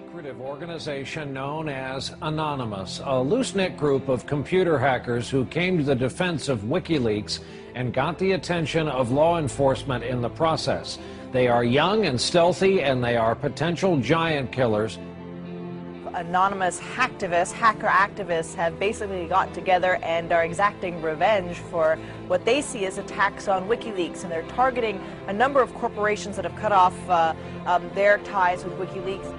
secretive organization known as Anonymous, a loose-knit group of computer hackers who came to the defense of WikiLeaks and got the attention of law enforcement in the process. They are young and stealthy, and they are potential giant killers. Anonymous hacker activists have basically got together and are exacting revenge for what they see as attacks on WikiLeaks, and they're targeting a number of corporations that have cut off their ties with WikiLeaks.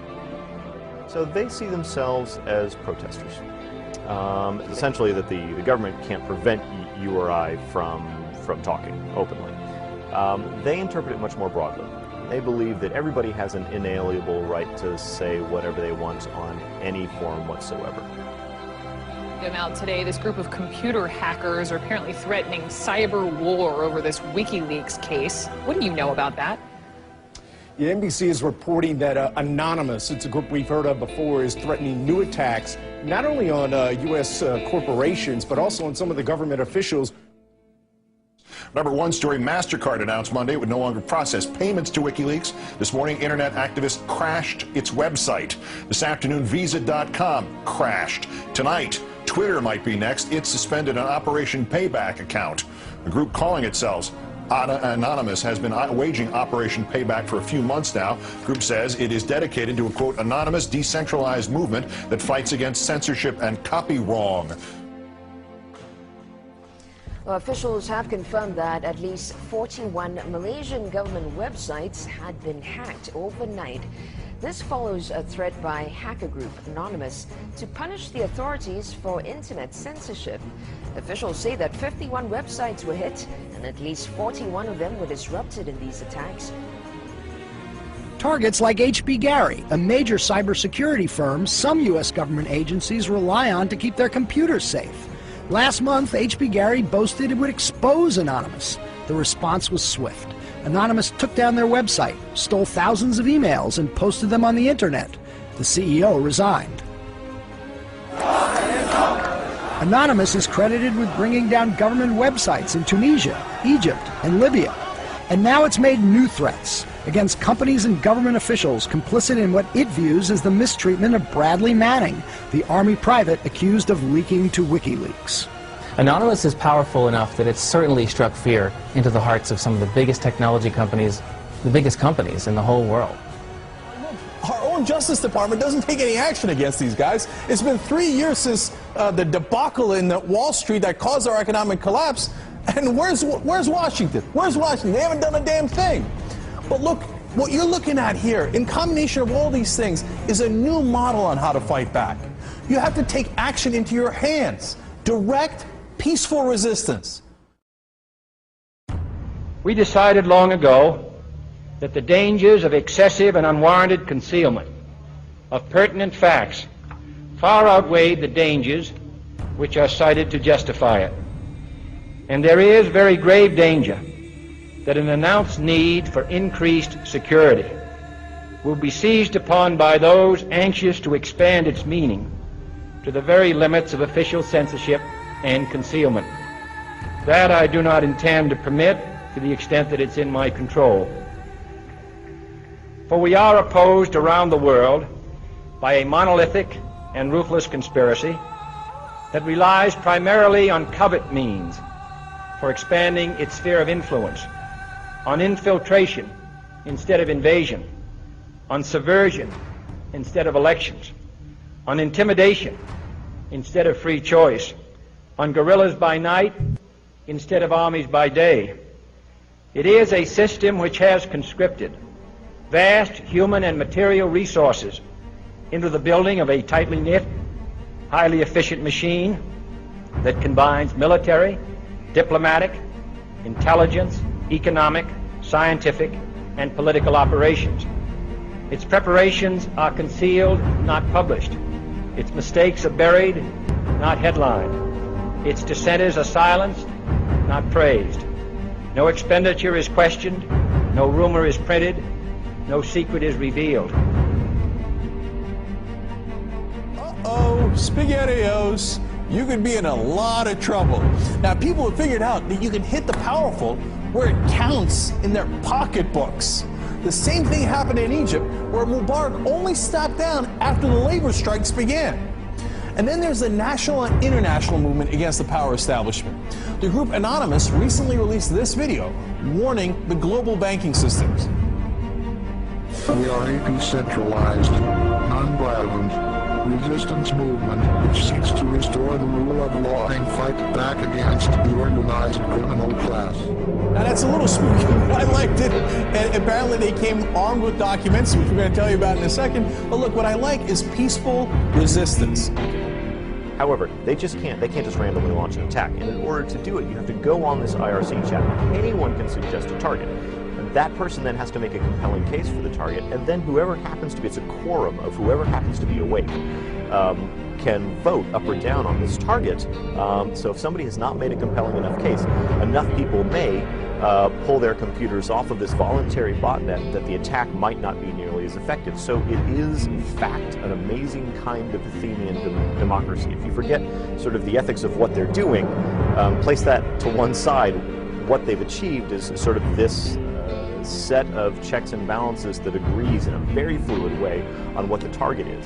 So they see themselves as protesters. Essentially that the government can't prevent you or I from talking openly. They interpret it much more broadly. They believe that everybody has an inalienable right to say whatever they want on any forum whatsoever. Now today, this group of computer hackers are apparently threatening cyber war over this WikiLeaks case. What do you know about that? Yeah, NBC is reporting that Anonymous, it's a group we've heard of before, is threatening new attacks not only on U.S. corporations, but also on some of the government officials. Number one story, MasterCard announced Monday it would no longer process payments to WikiLeaks. This morning, internet activists crashed its website. This afternoon, Visa.com crashed. Tonight, Twitter might be next. It suspended an Operation Payback account. A group calling itself Anonymous has been waging Operation Payback for a few months now. The group says it is dedicated to a, quote, anonymous, decentralized movement that fights against censorship and copy wrong. Well, officials have confirmed that at least 41 Malaysian government websites had been hacked overnight. This follows a threat by hacker group Anonymous to punish the authorities for internet censorship. Officials say that 51 websites were hit and at least 41 of them were disrupted in these attacks. Targets like H.B. Gary, a major cybersecurity firm some U.S. government agencies rely on to keep their computers safe. Last month, H.B. Gary boasted it would expose Anonymous. The response was swift. Anonymous took down their website, stole thousands of emails, and posted them on the internet. The CEO resigned. Anonymous is credited with bringing down government websites in Tunisia, Egypt, and Libya. And now it's made new threats against companies and government officials complicit in what it views as the mistreatment of Bradley Manning, the Army private accused of leaking to WikiLeaks. Anonymous is powerful enough that it's certainly struck fear into the hearts of some of the biggest technology companies, the biggest companies in the whole world. Our own Justice Department doesn't take any action against these guys. It's been 3 years since the debacle in Wall Street that caused our economic collapse. And where's Washington? Where's Washington? They haven't done a damn thing. But look, what you're looking at here, in combination of all these things, is a new model on how to fight back. You have to take action into your hands. Direct, peaceful resistance. We decided long ago that the dangers of excessive and unwarranted concealment of pertinent facts far outweighed the dangers which are cited to justify it. And there is very grave danger that an announced need for increased security will be seized upon by those anxious to expand its meaning to the very limits of official censorship and concealment. That I do not intend to permit to the extent that it's in my control. For we are opposed around the world by a monolithic and ruthless conspiracy that relies primarily on covert means for expanding its sphere of influence, on infiltration instead of invasion, on subversion instead of elections, on intimidation instead of free choice, on guerrillas by night instead of armies by day. It is a system which has conscripted vast human and material resources into the building of a tightly knit, highly efficient machine that combines military, diplomatic, intelligence, economic, scientific, and political operations. Its preparations are concealed, not published. Its mistakes are buried, not headlined. Its dissenters are silenced, not praised. No expenditure is questioned, no rumor is printed, no secret is revealed. Uh-oh, SpaghettiOs. You could be in a lot of trouble. Now, people have figured out that you can hit the powerful where it counts in their pocketbooks. The same thing happened in Egypt, where Mubarak only stepped down after the labor strikes began. And then there's the national and international movement against the power establishment. The group Anonymous recently released this video warning the global banking systems. We are a decentralized, non-violent resistance movement which seeks to restore the rule of law and fight back against the organized criminal class. Now that's a little spooky, but I liked it. And apparently they came armed with documents, which we're going to tell you about in a second. But look, what I like is peaceful resistance. However, they can't just randomly launch an attack. And in order to do it, you have to go on this IRC chat. Anyone can suggest a target. And that person then has to make a compelling case for the target, and then whoever happens to be, it's a quorum of whoever happens to be awake, can vote up or down on this target. So if somebody has not made a compelling enough case, enough people may pull their computers off of this voluntary botnet that the attack might not be nearly as effective. So it is, in fact, an amazing kind of Athenian democracy. If you forget sort of the ethics of what they're doing, place that to one side, what they've achieved is sort of this set of checks and balances that agrees in a very fluid way on what the target is.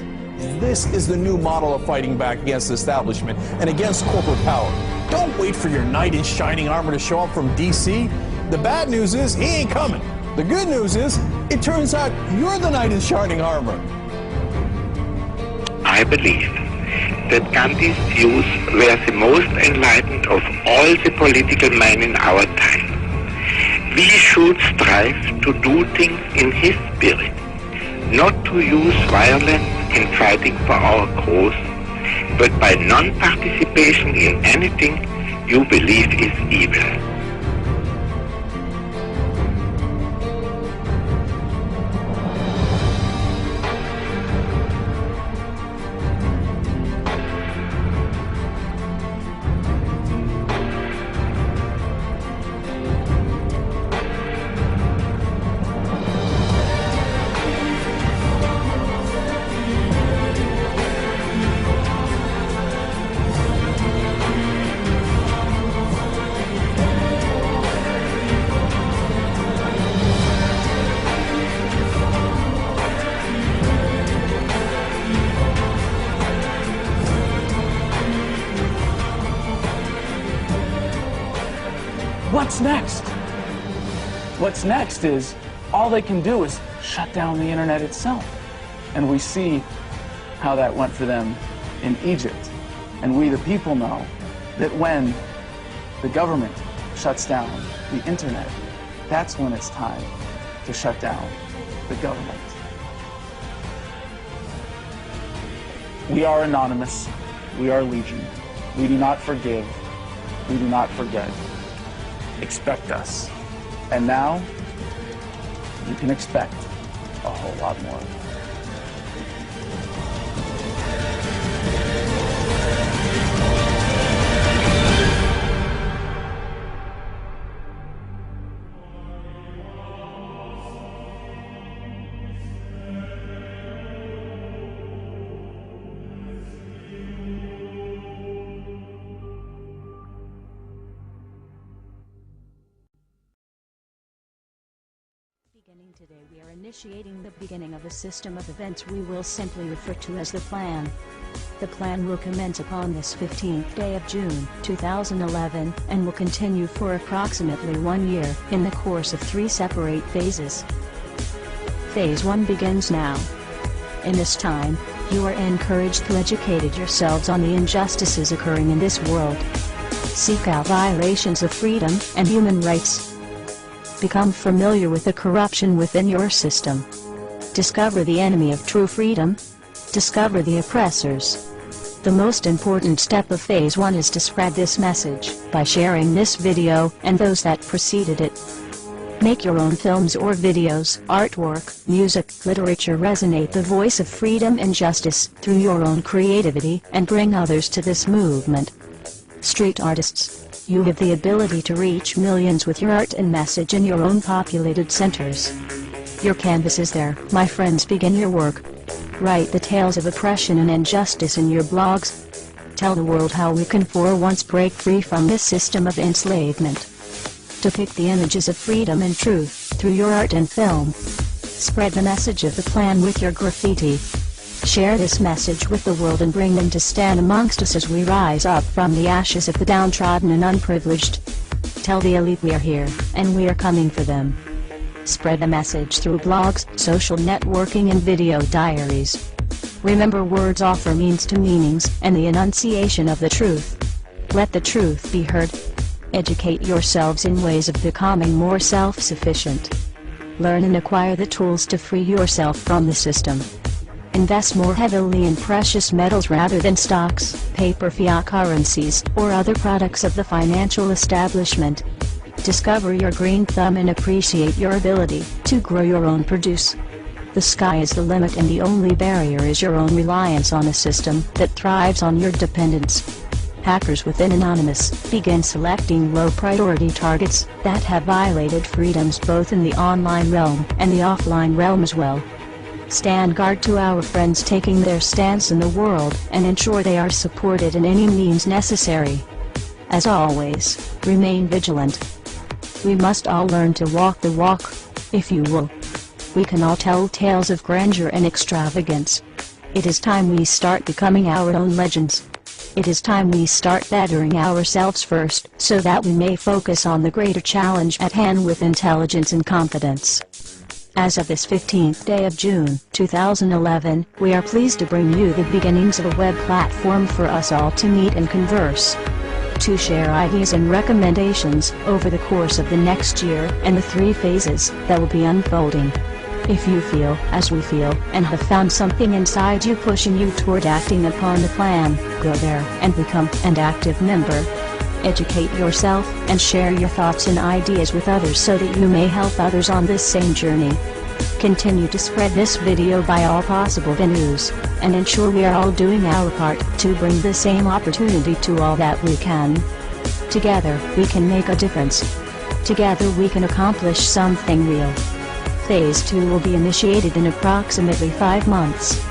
This is the new model of fighting back against the establishment and against corporate power. Don't wait for your knight in shining armor to show up from DC. The bad news is he ain't coming. The good news is it turns out you're the knight in shining armor. I believe that Gandhi's views were the most enlightened of all the political men in our time. We should strive to do things in his spirit, not to use violence in fighting for our cause, but by non-participation in anything you believe is evil. What's next? What's next is all they can do is shut down the internet itself. And we see how that went for them in Egypt. And we, the people, know that when the government shuts down the internet, that's when it's time to shut down the government. We are anonymous. We are legion. We do not forgive. We do not forget. Expect us. And now, you can expect a whole lot more. Today we are initiating the beginning of a system of events we will simply refer to as the plan. The plan will commence upon this 15th day of June 2011 and will continue for approximately 1 year in the course of 3 separate phases. Phase 1 begins now. In this time, you are encouraged to educate yourselves on the injustices occurring in this world. Seek out violations of freedom and human rights. Become familiar with the corruption within your system. Discover the enemy of true freedom. Discover the oppressors. The most important step of Phase 1 is to spread this message by sharing this video and those that preceded it. Make your own films or videos, artwork, music, literature resonate the voice of freedom and justice through your own creativity and bring others to this movement. Street artists, you have the ability to reach millions with your art and message in your own populated centers. Your canvas is there, my friends. Begin your work. Write the tales of oppression and injustice in your blogs. Tell the world how we can for once break free from this system of enslavement. Depict the images of freedom and truth through your art and film. Spread the message of the plan with your graffiti. Share this message with the world and bring them to stand amongst us as we rise up from the ashes of the downtrodden and unprivileged. Tell the elite we are here, and we are coming for them. Spread the message through blogs, social networking and video diaries. Remember, words offer means to meanings and the enunciation of the truth. Let the truth be heard. Educate yourselves in ways of becoming more self-sufficient. Learn and acquire the tools to free yourself from the system. Invest more heavily in precious metals rather than stocks, paper fiat currencies, or other products of the financial establishment. Discover your green thumb and appreciate your ability to grow your own produce. The sky is the limit, and the only barrier is your own reliance on a system that thrives on your dependence. Hackers within Anonymous begin selecting low-priority targets that have violated freedoms both in the online realm and the offline realm as well. Stand guard to our friends taking their stance in the world and ensure they are supported in any means necessary. As always, remain vigilant. We must all learn to walk the walk, if you will. We can all tell tales of grandeur and extravagance. It is time we start becoming our own legends. It is time we start bettering ourselves first, so that we may focus on the greater challenge at hand with intelligence and confidence. As of this 15th day of June, 2011, we are pleased to bring you the beginnings of a web platform for us all to meet and converse. To share ideas and recommendations over the course of the next year and the 3 phases that will be unfolding. If you feel, as we feel, and have found something inside you pushing you toward acting upon the plan, go there and become an active member. Educate yourself and share your thoughts and ideas with others so that you may help others on this same journey. Continue to spread this video by all possible venues, and ensure we are all doing our part to bring the same opportunity to all that we can. Together, we can make a difference. Together we can accomplish something real. Phase 2 will be initiated in approximately 5 months.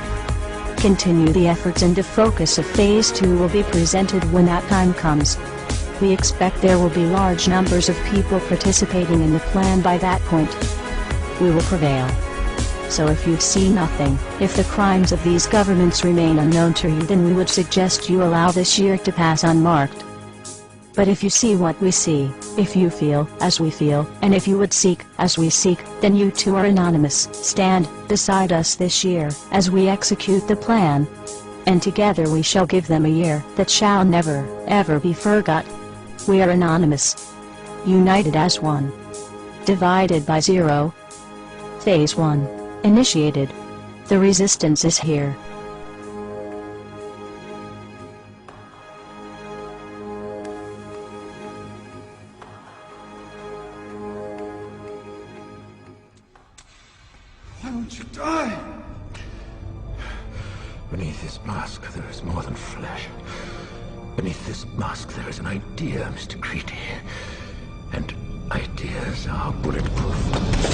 Continue the efforts, and the focus of Phase 2 will be presented when that time comes. We expect there will be large numbers of people participating in the plan by that point. We will prevail. So if you see nothing, if the crimes of these governments remain unknown to you, then we would suggest you allow this year to pass unmarked. But if you see what we see, if you feel as we feel, and if you would seek as we seek, then you too are anonymous. Stand beside us this year as we execute the plan. And together we shall give them a year that shall never, ever be forgot. We are anonymous. United as one. Divided by 0. Phase 1. Initiated. The resistance is here. Why won't you die? Beneath this mask, there is more than flesh. Beneath this mask, there is an idea, Mr. Creedy. And ideas are bulletproof.